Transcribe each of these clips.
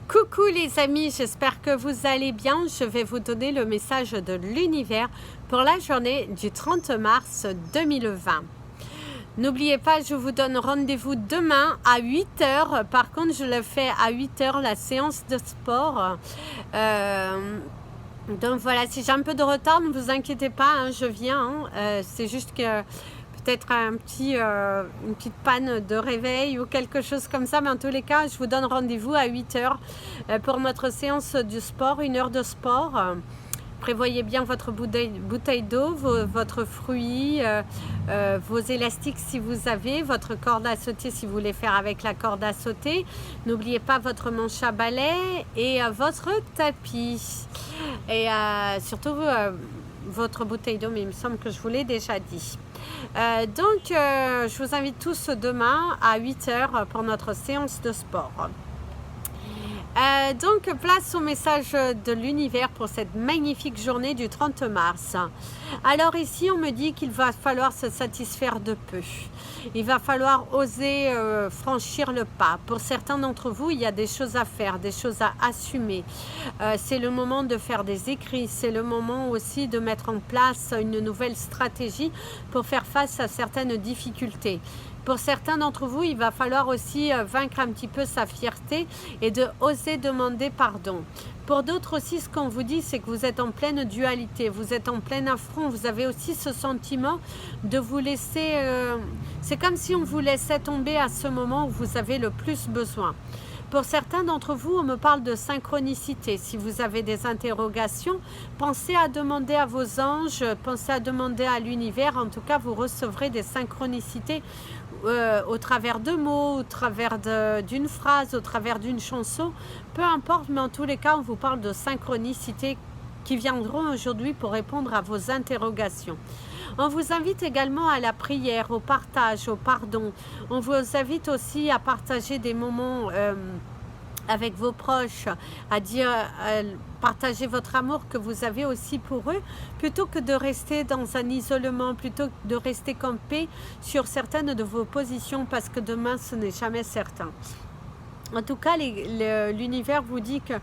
Coucou les amis, j'espère que vous allez bien. Je vais vous donner le message de l'univers pour la journée du 30 mars 2020. N'oubliez pas, je vous donne rendez-vous demain à 8 h. Par contre, je le fais à 8 h, la séance de sport. Donc voilà, si j'ai un peu de retard, ne vous inquiétez pas, hein, je viens. C'est juste que peut-être une petite panne de réveil ou quelque chose comme ça, mais en tous les cas, je vous donne rendez-vous à 8 h pour notre séance du sport, 1 heure de sport. Prévoyez bien votre bouteille d'eau, votre fruit, vos élastiques si vous avez, votre corde à sauter si vous voulez faire avec la corde à sauter. N'oubliez pas votre manche à balai et votre tapis. Et surtout votre bouteille d'eau, mais il me semble que je vous l'ai déjà dit. Je vous invite tous demain à 8 h pour notre séance de sport. Donc, place au message de l'univers pour cette magnifique journée du 30 mars. Alors ici, on me dit qu'il va falloir se satisfaire de peu. Il va falloir oser franchir le pas. Pour certains d'entre vous, il y a des choses à faire, des choses à assumer. C'est le moment de faire des écrits. C'est le moment aussi de mettre en place une nouvelle stratégie pour faire face à certaines difficultés. Pour certains d'entre vous, il va falloir aussi vaincre un petit peu sa fierté et de oser demander pardon. Pour d'autres aussi, ce qu'on vous dit, c'est que vous êtes en pleine dualité, vous êtes en plein affront, vous avez aussi ce sentiment de vous laisser... c'est comme si on vous laissait tomber à ce moment où vous avez le plus besoin. Pour certains d'entre vous, on me parle de synchronicité. Si vous avez des interrogations, pensez à demander à vos anges, pensez à demander à l'univers. En tout cas, vous recevrez des synchronicités au travers de mots, au travers d'une phrase, au travers d'une chanson. Peu importe, mais en tous les cas, on vous parle de synchronicité qui viendront aujourd'hui pour répondre à vos interrogations. On vous invite également à la prière, au partage, au pardon. On vous invite aussi à partager des moments avec vos proches, à partager votre amour que vous avez aussi pour eux, plutôt que de rester dans un isolement, plutôt que de rester campé sur certaines de vos positions, parce que demain, ce n'est jamais certain. En tout cas, l'univers vous dit que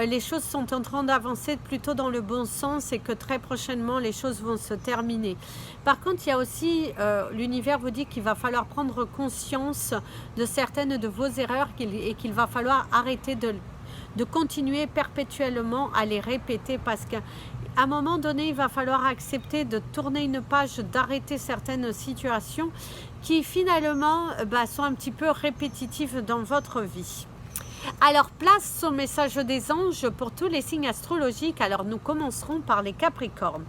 les choses sont en train d'avancer plutôt dans le bon sens et que très prochainement, les choses vont se terminer. Par contre, il y a aussi, l'univers vous dit qu'il va falloir prendre conscience de certaines de vos erreurs et qu'il va falloir arrêter de continuer perpétuellement à les répéter, parce qu'à un moment donné, il va falloir accepter de tourner une page, d'arrêter certaines situations qui finalement sont un petit peu répétitives dans votre vie. Alors, place au message des anges pour tous les signes astrologiques. Alors, nous commencerons par les Capricornes.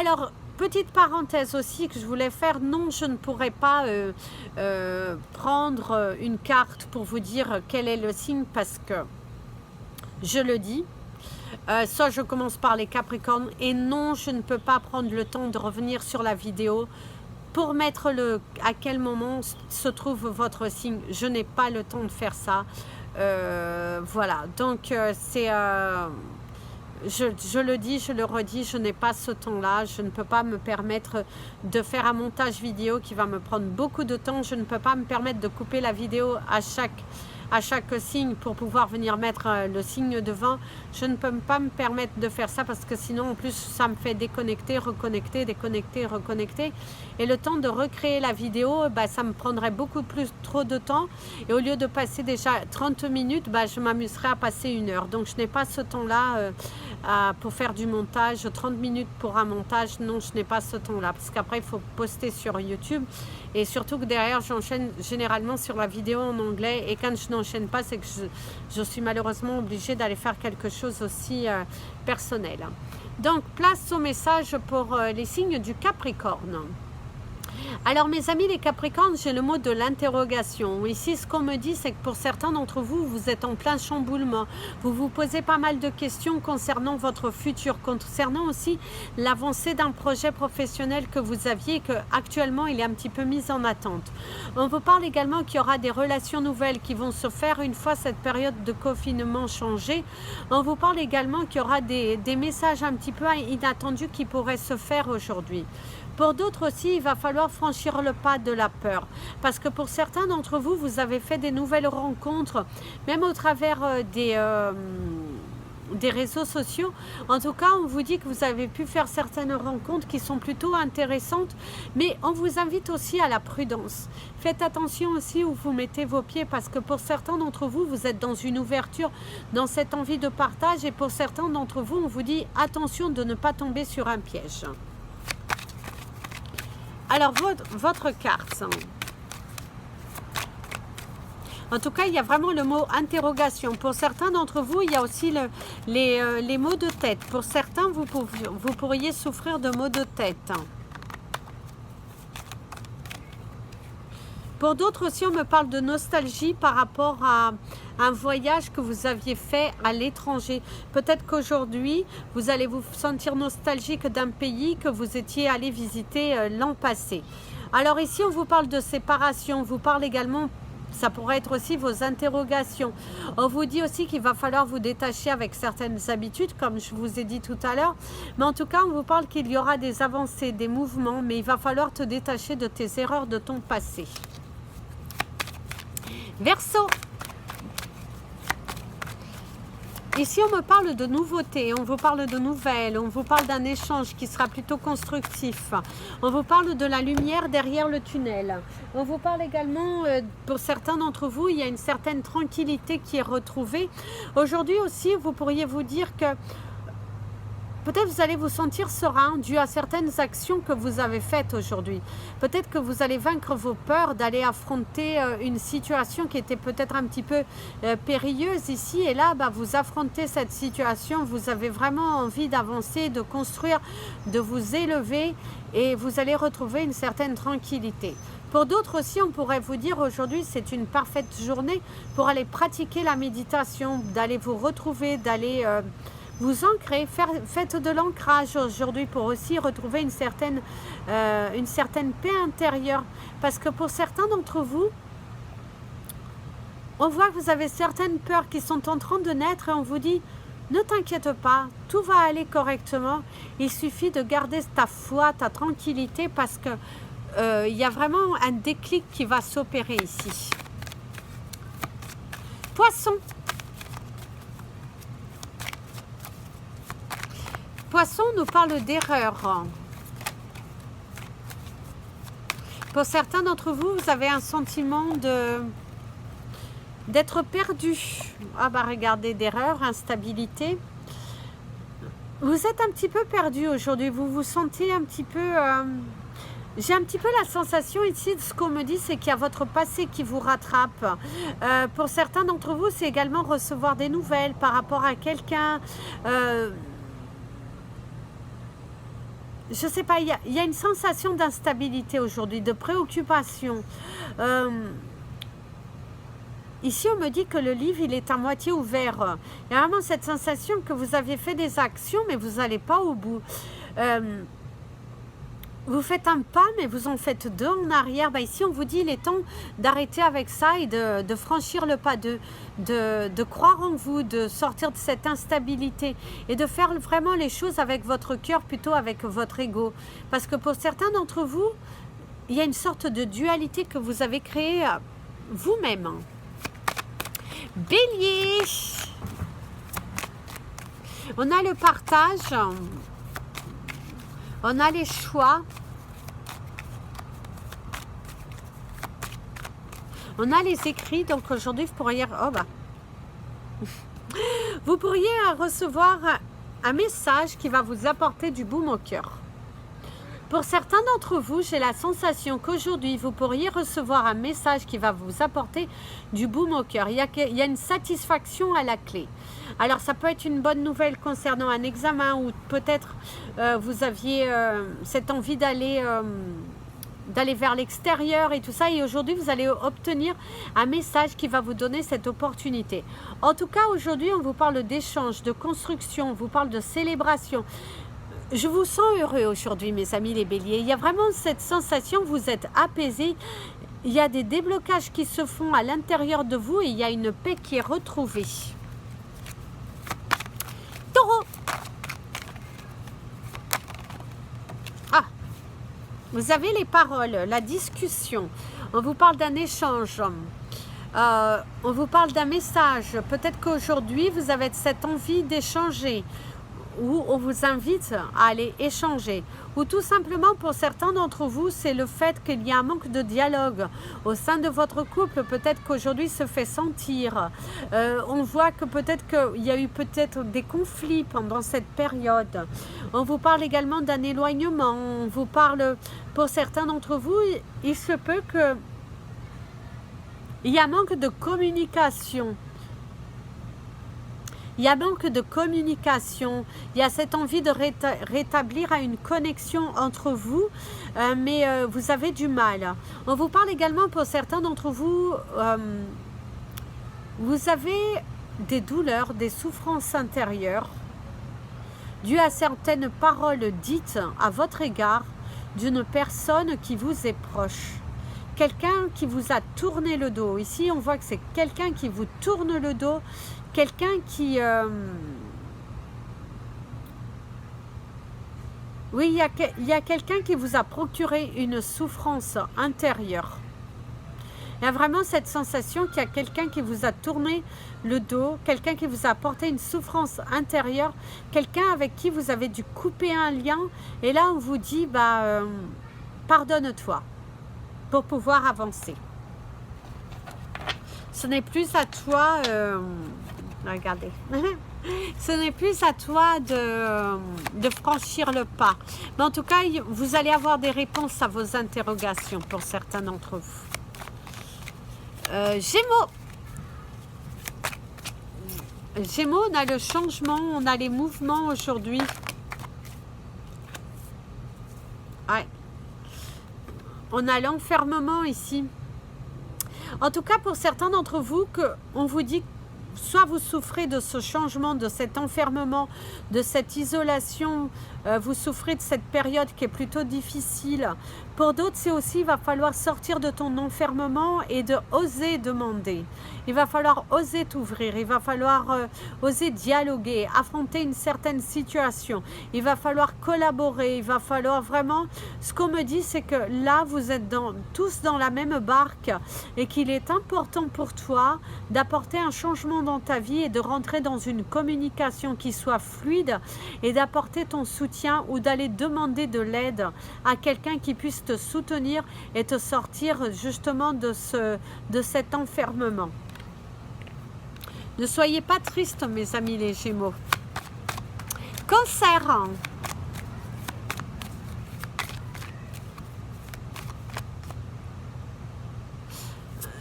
Alors, petite parenthèse aussi que je voulais faire, non, je ne pourrais pas prendre une carte pour vous dire quel est le signe, parce que je le dis, soit je commence par les Capricornes, et non, je ne peux pas prendre le temps de revenir sur la vidéo pour mettre à quel moment se trouve votre signe. Je n'ai pas le temps de faire ça. Voilà, donc je le dis, je le redis, je n'ai pas ce temps-là. Je ne peux pas me permettre de faire un montage vidéo qui va me prendre beaucoup de temps. Je ne peux pas me permettre de couper la vidéo à chaque signe pour pouvoir venir mettre le signe devant. Je ne peux pas me permettre de faire ça, parce que sinon en plus ça me fait déconnecter, reconnecter, déconnecter, reconnecter, et le temps de recréer la vidéo, ça me prendrait trop de temps, et au lieu de passer déjà 30 minutes, je m'amuserais à passer 1 heure. Donc je n'ai pas ce temps là pour faire du montage. 30 minutes pour un montage, non, je n'ai pas ce temps là, parce qu'après il faut poster sur YouTube, et surtout que derrière j'enchaîne généralement sur la vidéo en anglais, et quand je n'enchaîne pas, c'est que je suis malheureusement obligée d'aller faire quelque chose aussi personnel. Donc, place au message pour les signes du Capricorne. Alors mes amis les Capricornes, j'ai le mot de l'interrogation. Ici, ce qu'on me dit, c'est que pour certains d'entre vous, vous êtes en plein chamboulement. Vous vous posez pas mal de questions concernant votre futur, concernant aussi l'avancée d'un projet professionnel que vous aviez, que actuellement il est un petit peu mis en attente. On vous parle également qu'il y aura des relations nouvelles qui vont se faire une fois cette période de confinement changée. On vous parle également qu'il y aura des messages un petit peu inattendus qui pourraient se faire aujourd'hui. Pour d'autres aussi, il va falloir falloir franchir le pas de la peur. Parce que pour certains d'entre vous, vous avez fait des nouvelles rencontres, même au travers des réseaux sociaux. En tout cas, on vous dit que vous avez pu faire certaines rencontres qui sont plutôt intéressantes, mais on vous invite aussi à la prudence. Faites attention aussi où vous mettez vos pieds, parce que pour certains d'entre vous, vous êtes dans une ouverture, dans cette envie de partage, et pour certains d'entre vous, on vous dit attention de ne pas tomber sur un piège. Alors, votre carte. En tout cas, il y a vraiment le mot interrogation. Pour certains d'entre vous, il y a aussi les maux de tête. Pour certains, vous pourriez souffrir de maux de tête. Pour d'autres aussi, on me parle de nostalgie par rapport à un voyage que vous aviez fait à l'étranger. Peut-être qu'aujourd'hui, vous allez vous sentir nostalgique d'un pays que vous étiez allé visiter l'an passé. Alors ici, on vous parle de séparation. On vous parle également... Ça pourrait être aussi vos interrogations. On vous dit aussi qu'il va falloir vous détacher avec certaines habitudes, comme je vous ai dit tout à l'heure. Mais en tout cas, on vous parle qu'il y aura des avancées, des mouvements, mais il va falloir te détacher de tes erreurs de ton passé. Verseau. Ici, on me parle de nouveautés, on vous parle de nouvelles, on vous parle d'un échange qui sera plutôt constructif. On vous parle de la lumière derrière le tunnel. On vous parle également, pour certains d'entre vous, il y a une certaine tranquillité qui est retrouvée. Aujourd'hui aussi, vous pourriez vous dire que peut-être vous allez vous sentir serein dû à certaines actions que vous avez faites aujourd'hui. Peut-être que vous allez vaincre vos peurs d'aller affronter une situation qui était peut-être un petit peu périlleuse ici. Et là, vous affrontez cette situation. Vous avez vraiment envie d'avancer, de construire, de vous élever. Et vous allez retrouver une certaine tranquillité. Pour d'autres aussi, on pourrait vous dire aujourd'hui, c'est une parfaite journée pour aller pratiquer la méditation, d'aller vous retrouver, d'aller... vous ancrez, faites de l'ancrage aujourd'hui pour aussi retrouver une certaine paix intérieure. Parce que pour certains d'entre vous, on voit que vous avez certaines peurs qui sont en train de naître et on vous dit, ne t'inquiète pas, tout va aller correctement. Il suffit de garder ta foi, ta tranquillité parce que il y a vraiment un déclic qui va s'opérer ici. Poisson. Poisson nous parle d'erreur. Pour certains d'entre vous, vous avez un sentiment d'être perdu. Ah regardez, d'erreur, instabilité. Vous êtes un petit peu perdu aujourd'hui. Vous vous sentez un petit peu... J'ai un petit peu la sensation ici, de ce qu'on me dit, c'est qu'il y a votre passé qui vous rattrape. Pour certains d'entre vous, c'est également recevoir des nouvelles par rapport à quelqu'un... je ne sais pas, il y a une sensation d'instabilité aujourd'hui, de préoccupation. Ici, on me dit que le livre, il est à moitié ouvert. Il y a vraiment cette sensation que vous aviez fait des actions, mais vous n'allez pas au bout. Vous faites un pas, mais vous en faites deux en arrière. Ici, on vous dit il est temps d'arrêter avec ça et de franchir le pas, de croire en vous, de sortir de cette instabilité et de faire vraiment les choses avec votre cœur plutôt avec votre ego. Parce que pour certains d'entre vous, il y a une sorte de dualité que vous avez créée vous-même. Bélier. On a le partage. On a les choix. On a les écrits. Donc aujourd'hui, vous pourriez... vous pourriez recevoir un message qui va vous apporter du baume au cœur. Pour certains d'entre vous, j'ai la sensation qu'aujourd'hui, vous pourriez recevoir un message qui va vous apporter du baume au cœur. Il y a une satisfaction à la clé. Alors, ça peut être une bonne nouvelle concernant un examen ou peut-être vous aviez cette envie d'aller vers l'extérieur et tout ça. Et aujourd'hui, vous allez obtenir un message qui va vous donner cette opportunité. En tout cas, aujourd'hui, on vous parle d'échange, de construction, on vous parle de célébration. Je vous sens heureux aujourd'hui, mes amis les béliers. Il y a vraiment cette sensation, vous êtes apaisés. Il y a des déblocages qui se font à l'intérieur de vous et il y a une paix qui est retrouvée. Taureau. Vous avez les paroles, la discussion. On vous parle d'un échange. On vous parle d'un message. Peut-être qu'aujourd'hui, vous avez cette envie d'échanger. Ou on vous invite à aller échanger. Ou tout simplement, pour certains d'entre vous, c'est le fait qu'il y a un manque de dialogue au sein de votre couple. Peut-être qu'aujourd'hui se fait sentir. On voit que peut-être qu'il y a eu peut-être des conflits pendant cette période. On vous parle également d'un éloignement. On vous parle, pour certains d'entre vous, il se peut que il y a un manque de communication. Il y a manque de communication, il y a cette envie de rétablir une connexion entre vous, mais vous avez du mal. On vous parle également pour certains d'entre vous, vous avez des douleurs, des souffrances intérieures, dues à certaines paroles dites à votre égard d'une personne qui vous est proche. Quelqu'un qui vous a tourné le dos. Ici, on voit que c'est quelqu'un qui vous tourne le dos. Quelqu'un qui... Oui, il y a quelqu'un qui vous a procuré une souffrance intérieure. Il y a vraiment cette sensation qu'il y a quelqu'un qui vous a tourné le dos, quelqu'un qui vous a apporté une souffrance intérieure, quelqu'un avec qui vous avez dû couper un lien. Et là, on vous dit, pardonne-toi pour pouvoir avancer. Ce n'est plus à toi... regardez. Ce n'est plus à toi de franchir le pas. Mais en tout cas, vous allez avoir des réponses à vos interrogations pour certains d'entre vous. Gémeaux. Gémeaux, on a le changement, on a les mouvements aujourd'hui. Ouais. On a l'enfermement ici. En tout cas, pour certains d'entre vous, on vous dit que soit vous souffrez de ce changement, de cet enfermement, de cette isolation, vous souffrez de cette période qui est plutôt difficile. Pour d'autres, c'est aussi, il va falloir sortir de ton enfermement et de oser demander. Il va falloir oser t'ouvrir, il va falloir oser dialoguer, affronter une certaine situation. Il va falloir collaborer, il va falloir vraiment... Ce qu'on me dit, c'est que là, vous êtes tous dans la même barque et qu'il est important pour toi d'apporter un changement dans ta vie et de rentrer dans une communication qui soit fluide et d'apporter ton soutien ou d'aller demander de l'aide à quelqu'un qui puisse te soutenir et te sortir justement de cet enfermement. Ne soyez pas tristes, mes amis les Gémeaux. Cancer.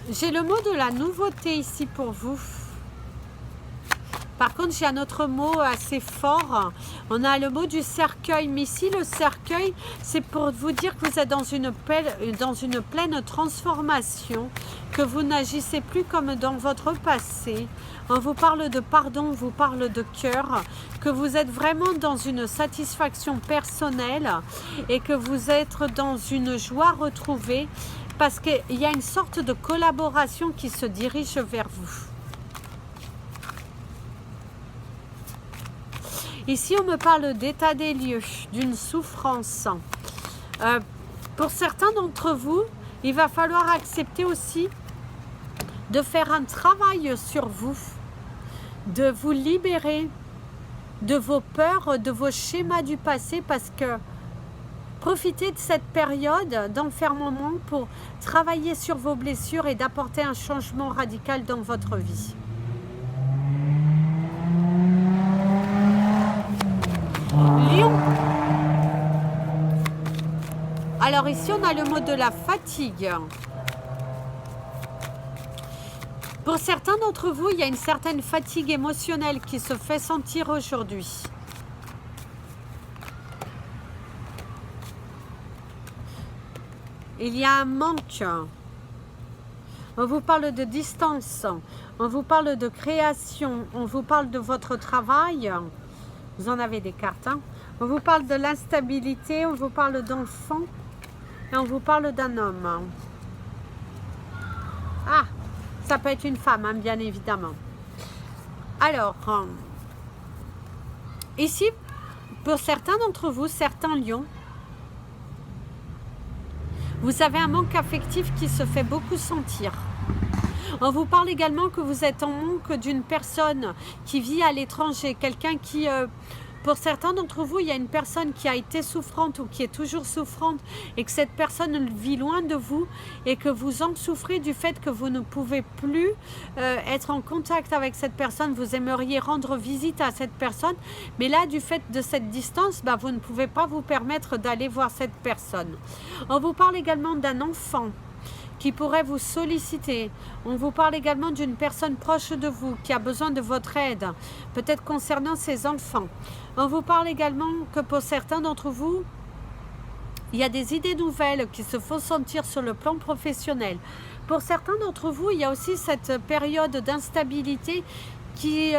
J'ai le mot de la nouveauté ici pour vous. Par contre, j'ai un autre mot assez fort. On a le mot du cercueil. Mais ici, le cercueil, c'est pour vous dire que vous êtes dans une pleine transformation, que vous n'agissez plus comme dans votre passé. On vous parle de pardon, on vous parle de cœur, que vous êtes vraiment dans une satisfaction personnelle et que vous êtes dans une joie retrouvée parce qu'il y a une sorte de collaboration qui se dirige vers vous. Ici, on me parle d'état des lieux, d'une souffrance. Pour certains d'entre vous, il va falloir accepter aussi de faire un travail sur vous, de vous libérer de vos peurs, de vos schémas du passé, parce que profitez de cette période d'enfermement pour travailler sur vos blessures et d'apporter un changement radical dans votre vie. Lion. Alors ici, on a le mot de la fatigue. Pour certains d'entre vous, il y a une certaine fatigue émotionnelle qui se fait sentir aujourd'hui. Il y a un manque. On vous parle de distance. On vous parle de création. On vous parle de votre travail. Vous en avez des cartes. Hein? On vous parle de l'instabilité. On vous parle d'enfants. Et on vous parle d'un homme. Ah, ça peut être une femme, hein, bien évidemment. Alors, ici, pour certains d'entre vous, certains lions, Vous avez un manque affectif qui se fait beaucoup sentir. On vous parle également que vous êtes en manque d'une personne qui vit à l'étranger, quelqu'un qui, pour certains d'entre vous, il y a une personne qui a été souffrante ou qui est toujours souffrante et que cette personne vit loin de vous et que vous en souffrez du fait que vous ne pouvez plus être en contact avec cette personne. Vous aimeriez rendre visite à cette personne, mais là, du fait de cette distance, vous ne pouvez pas vous permettre d'aller voir cette personne. On vous parle également d'un enfant qui pourrait vous solliciter. On vous parle également d'une personne proche de vous qui a besoin de votre aide, peut-être concernant ses enfants. On vous parle également que pour certains d'entre vous, il y a des idées nouvelles qui se font sentir sur le plan professionnel. Pour certains d'entre vous, il y a aussi cette période d'instabilité qui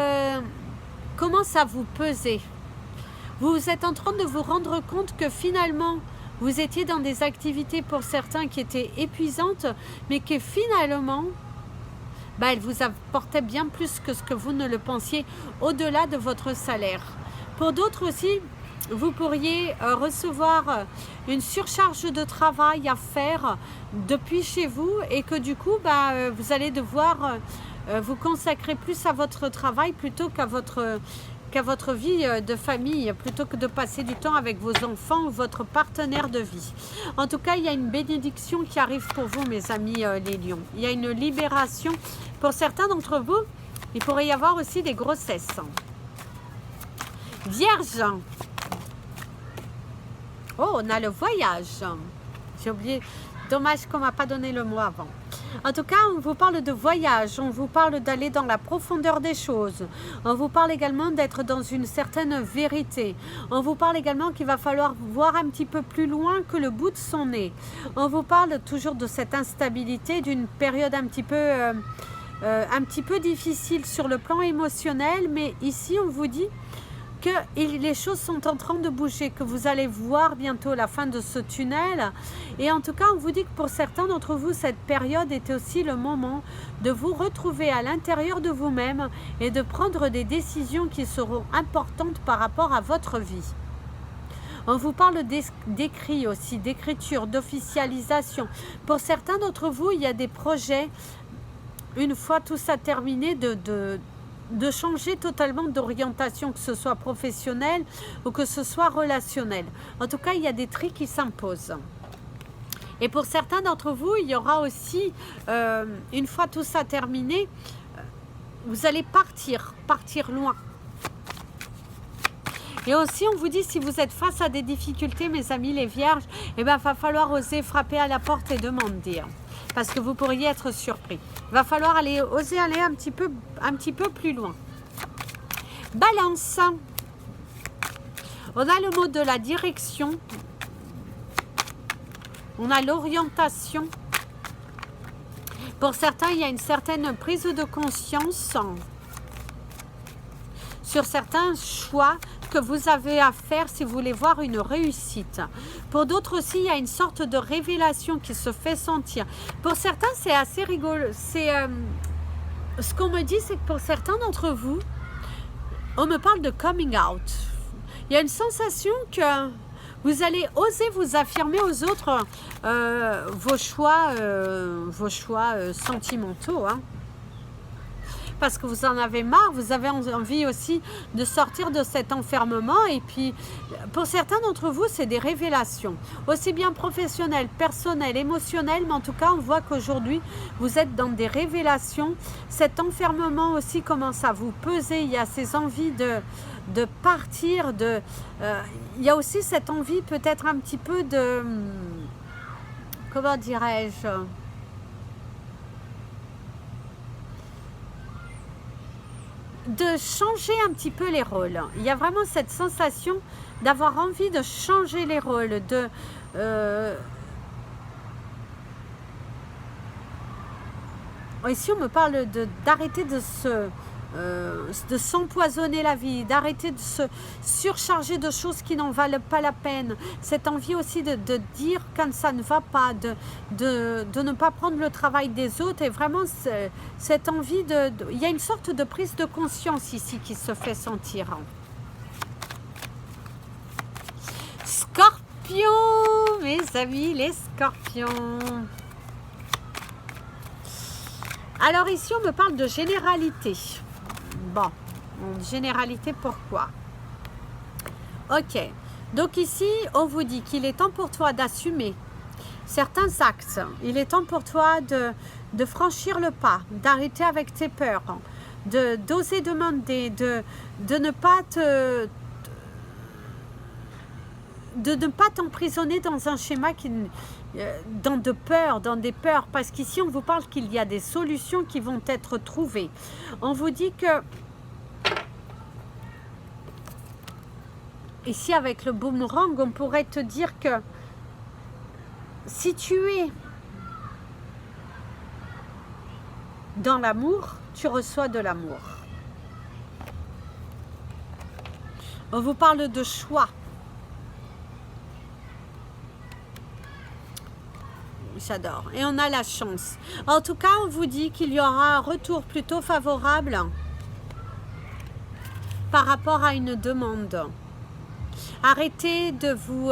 commence à vous peser. Vous êtes en train de vous rendre compte que finalement, vous étiez dans des activités pour certains qui étaient épuisantes, mais que finalement, elles vous apportaient bien plus que ce que vous ne le pensiez au-delà de votre salaire. Pour d'autres aussi, vous pourriez recevoir une surcharge de travail à faire depuis chez vous et que du coup, vous allez devoir vous consacrer plus à votre travail plutôt qu'à votre vie de famille, plutôt que de passer du temps avec vos enfants ou votre partenaire de vie. En tout cas, il y a une bénédiction qui arrive pour vous, mes amis les lions. Il y a une libération. Pour certains d'entre vous, il pourrait y avoir aussi des grossesses. Vierge. Oh, on a le voyage. J'ai oublié. Dommage qu'on ne m'a pas donné le mot avant. En tout cas, on vous parle de voyage, on vous parle d'aller dans la profondeur des choses. On vous parle également d'être dans une certaine vérité. On vous parle également qu'il va falloir voir un petit peu plus loin que le bout de son nez. On vous parle toujours de cette instabilité, d'une période un petit peu difficile sur le plan émotionnel. Mais ici, on vous dit que les choses sont en train de bouger, que vous allez voir bientôt la fin de ce tunnel. Et en tout cas, on vous dit que pour certains d'entre vous, cette période était aussi le moment de vous retrouver à l'intérieur de vous-même et de prendre des décisions qui seront importantes par rapport à votre vie. On vous parle d'écrit aussi, d'écriture, d'officialisation. Pour certains d'entre vous, il y a des projets, une fois tout ça terminé, de changer totalement d'orientation, que ce soit professionnel ou que ce soit relationnel. En tout cas, il y a des tris qui s'imposent. Et pour certains d'entre vous, il y aura aussi, une fois tout ça terminé, vous allez partir loin. Et aussi, on vous dit, si vous êtes face à des difficultés, mes amis les vierges, va falloir oser frapper à la porte et demander. Parce que vous pourriez être surpris. Il va falloir oser aller un petit peu plus loin. Balance. On a le mot de la direction. On a l'orientation. Pour certains, il y a une certaine prise de conscience sur certains choix que vous avez à faire si vous voulez voir une réussite. Pour d'autres aussi, il y a une sorte de révélation qui se fait sentir. Pour certains, c'est assez rigolo. Ce qu'on me dit, c'est que pour certains d'entre vous, on me parle de coming out. Il y a une sensation que vous allez oser vous affirmer aux autres vos choix sentimentaux, parce que vous en avez marre, vous avez envie aussi de sortir de cet enfermement. Et puis, pour certains d'entre vous, c'est des révélations, aussi bien professionnelles, personnelles, émotionnelles, mais en tout cas, on voit qu'aujourd'hui, vous êtes dans des révélations. Cet enfermement aussi commence à vous peser, il y a ces envies de partir, il y a aussi cette envie peut-être un petit peu de, comment dirais-je, de changer un petit peu les rôles. Il y a vraiment cette sensation d'avoir envie de changer les rôles, ici on me parle d'arrêter de s'empoisonner la vie, d'arrêter de se surcharger de choses qui n'en valent pas la peine. Cette envie aussi de dire quand ça ne va pas, de ne pas prendre le travail des autres. Et vraiment cette envie il y a une sorte de prise de conscience ici qui se fait sentir. Scorpion, mes amis les scorpions. Alors ici, on me parle de généralité. Bon, généralité, pourquoi? Ok, donc ici, on vous dit qu'il est temps pour toi d'assumer certains axes. Il est temps pour toi de franchir le pas, d'arrêter avec tes peurs, d'oser demander, de ne pas t'emprisonner dans un schéma dans des peurs, parce qu'ici on vous parle qu'il y a des solutions qui vont être trouvées. On vous dit que ici avec le boomerang, on pourrait te dire que si tu es dans l'amour, tu reçois de l'amour. On vous parle de choix. J'adore. Et on a la chance. En tout cas, on vous dit qu'il y aura un retour plutôt favorable par rapport à une demande. Arrêtez de vous...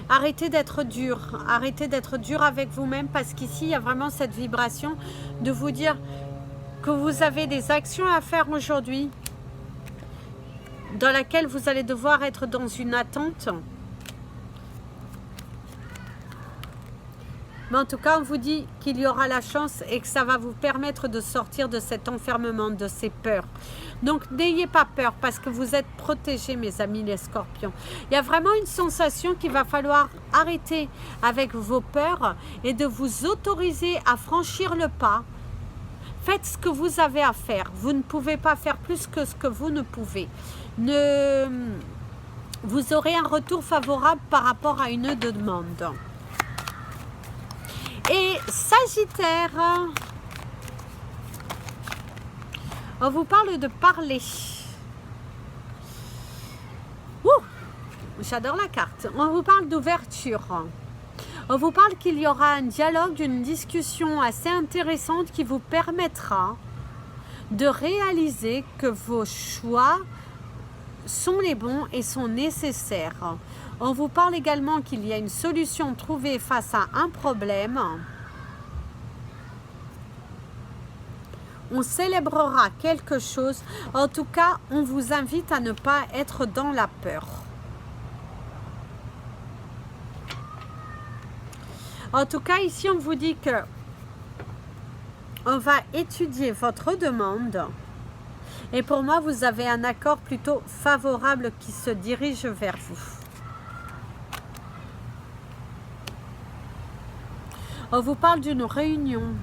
arrêtez d'être dur. Arrêtez d'être dur avec vous-même, parce qu'ici, il y a vraiment cette vibration de vous dire que vous avez des actions à faire aujourd'hui dans laquelle vous allez devoir être dans une attente. Mais en tout cas, on vous dit qu'il y aura la chance et que ça va vous permettre de sortir de cet enfermement, de ces peurs. Donc, n'ayez pas peur, parce que vous êtes protégés, mes amis les scorpions. Il y a vraiment une sensation qu'il va falloir arrêter avec vos peurs et de vous autoriser à franchir le pas. Faites ce que vous avez à faire. Vous ne pouvez pas faire plus que ce que vous ne pouvez. Vous aurez un retour favorable par rapport à une demande. Et Sagittaire, on vous parle de parler. Ouh, j'adore la carte. On vous parle d'ouverture. On vous parle qu'il y aura un dialogue, une discussion assez intéressante qui vous permettra de réaliser que vos choix sont les bons et sont nécessaires. On vous parle également qu'il y a une solution trouvée face à un problème. On célébrera quelque chose. En tout cas, on vous invite à ne pas être dans la peur. En tout cas, ici, on vous dit que on va étudier votre demande. Et pour moi, vous avez un accord plutôt favorable qui se dirige vers vous. On vous parle d'une réunion,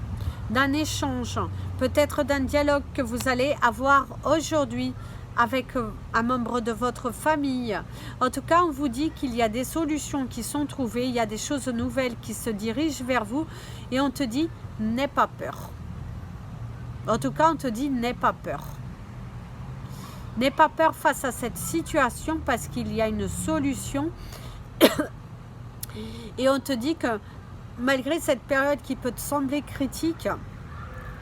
d'un échange, peut-être d'un dialogue que vous allez avoir aujourd'hui avec un membre de votre famille. En tout cas, on vous dit qu'il y a des solutions qui sont trouvées, il y a des choses nouvelles qui se dirigent vers vous et on te dit, n'aie pas peur. En tout cas, on te dit, n'aie pas peur. N'aie pas peur face à cette situation parce qu'il y a une solution et on te dit que malgré cette période qui peut te sembler critique,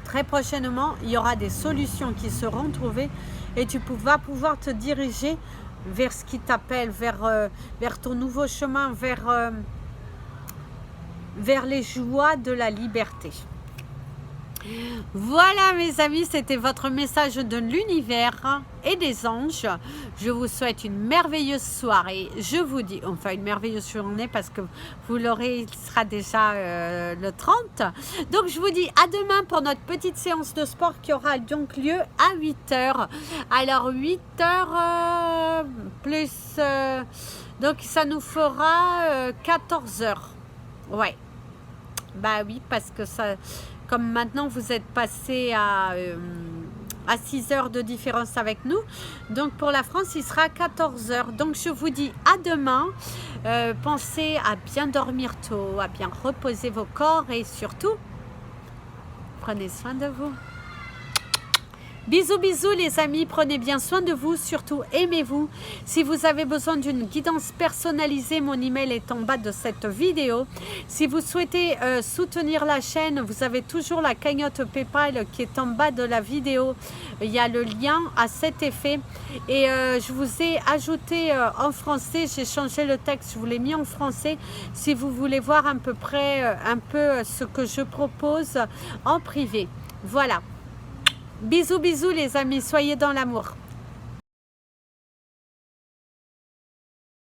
très prochainement, il y aura des solutions qui seront trouvées et tu vas pouvoir te diriger vers ce qui t'appelle, vers ton nouveau chemin, vers les joies de la liberté. Voilà mes amis, c'était votre message de l'univers et des anges. Je vous souhaite une merveilleuse soirée. Je vous dis, enfin une merveilleuse journée parce que vous l'aurez, il sera déjà le 30. Donc je vous dis à demain pour notre petite séance de sport qui aura donc lieu à 8 h. Alors 8 h plus... donc ça nous fera 14 h. Ouais. Bah oui, parce que ça... Comme maintenant vous êtes passé à 6 heures de différence avec nous. Donc pour la France, il sera 14 h. Donc je vous dis à demain. Pensez à bien dormir tôt, à bien reposer vos corps et surtout, prenez soin de vous. Bisous, bisous les amis, prenez bien soin de vous, surtout aimez-vous. Si vous avez besoin d'une guidance personnalisée, mon email est en bas de cette vidéo. Si vous souhaitez soutenir la chaîne, vous avez toujours la cagnotte PayPal qui est en bas de la vidéo. Il y a le lien à cet effet. Et je vous ai ajouté en français, j'ai changé le texte, je vous l'ai mis en français. Si vous voulez voir à peu près un peu ce que je propose en privé. Voilà. Bisous, bisous les amis, soyez dans l'amour.